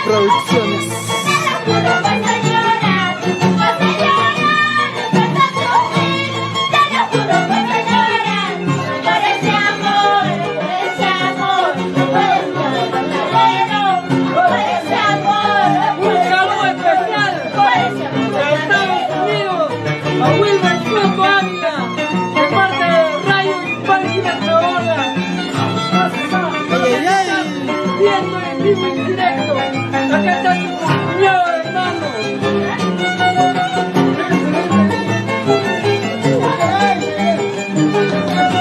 Producciones. Vivo en directo, acá está tu cuñado, hermano.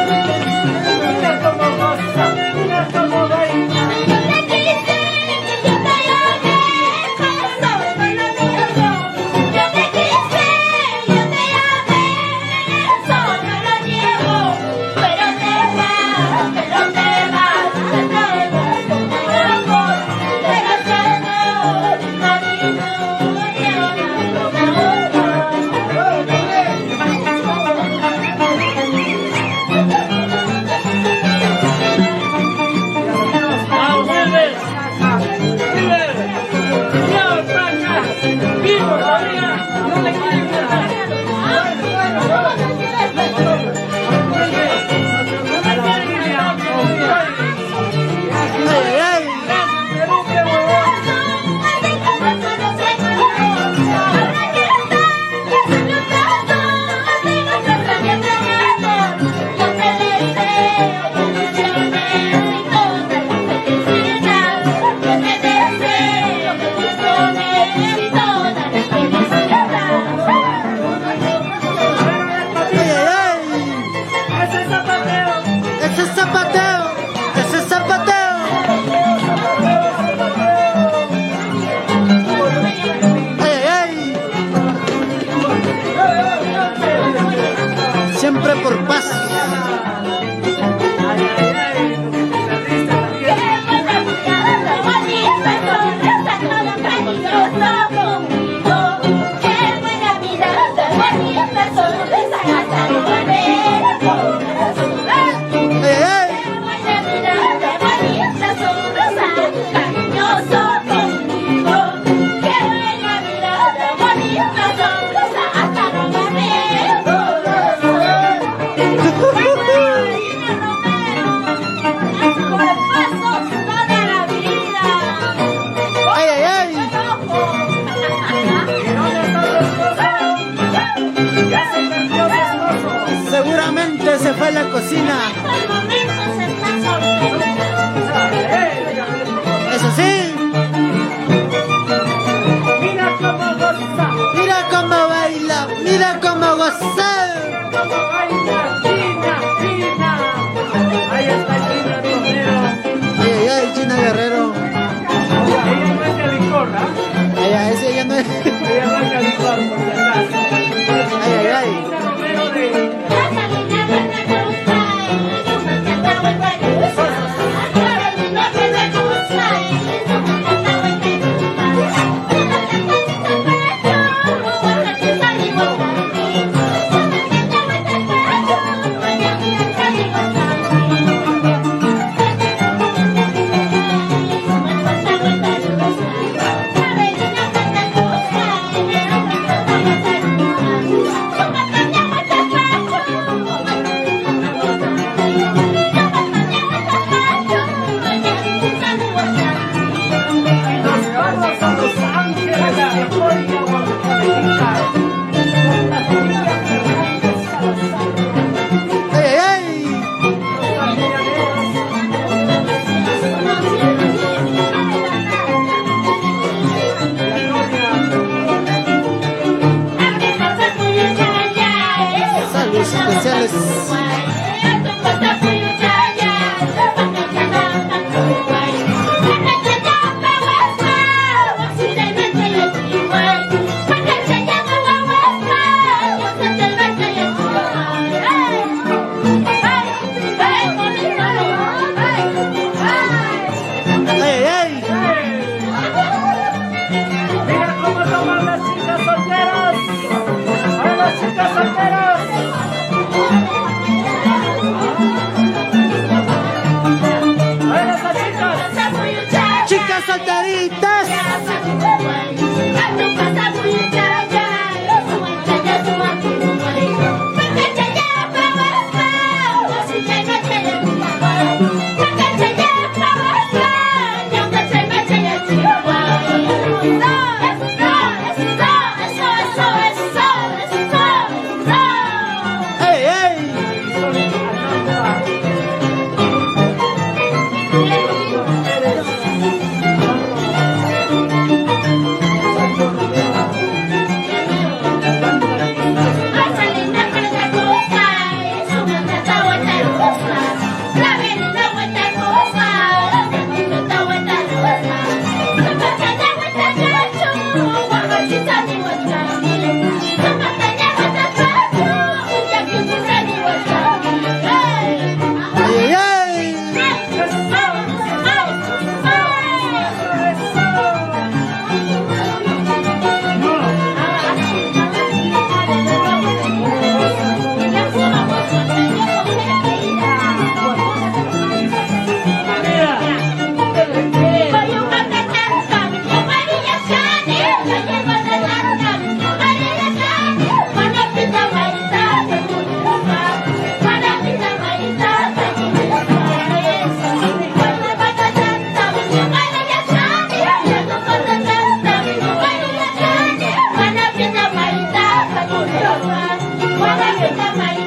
Mira cómo goza, mira cómo baila. Yo te quise, yo te amé, corazón, yo te quise, yo te amé, eso no lo niego, pero te vas, pero te vas, siempre por paz. Seguramente se fue a la cocina. Eso sí. Mira cómo goza, Mira cómo baila, mira cómo goza. cómo baila, Gina, Gina. Ahí está Gina Romero. Ay, ay, ay, Gina Guerrero. Ella no es de licor, ¿ah? Ella no es. Ella no es de licor, por si acaso. Ay, ay, ay. Gina Romero de... Saludos especiales. Mira cómo toman las chicas solteras. A las chicas solteras. A esas chicas. Chicas solteritas. Esta mañana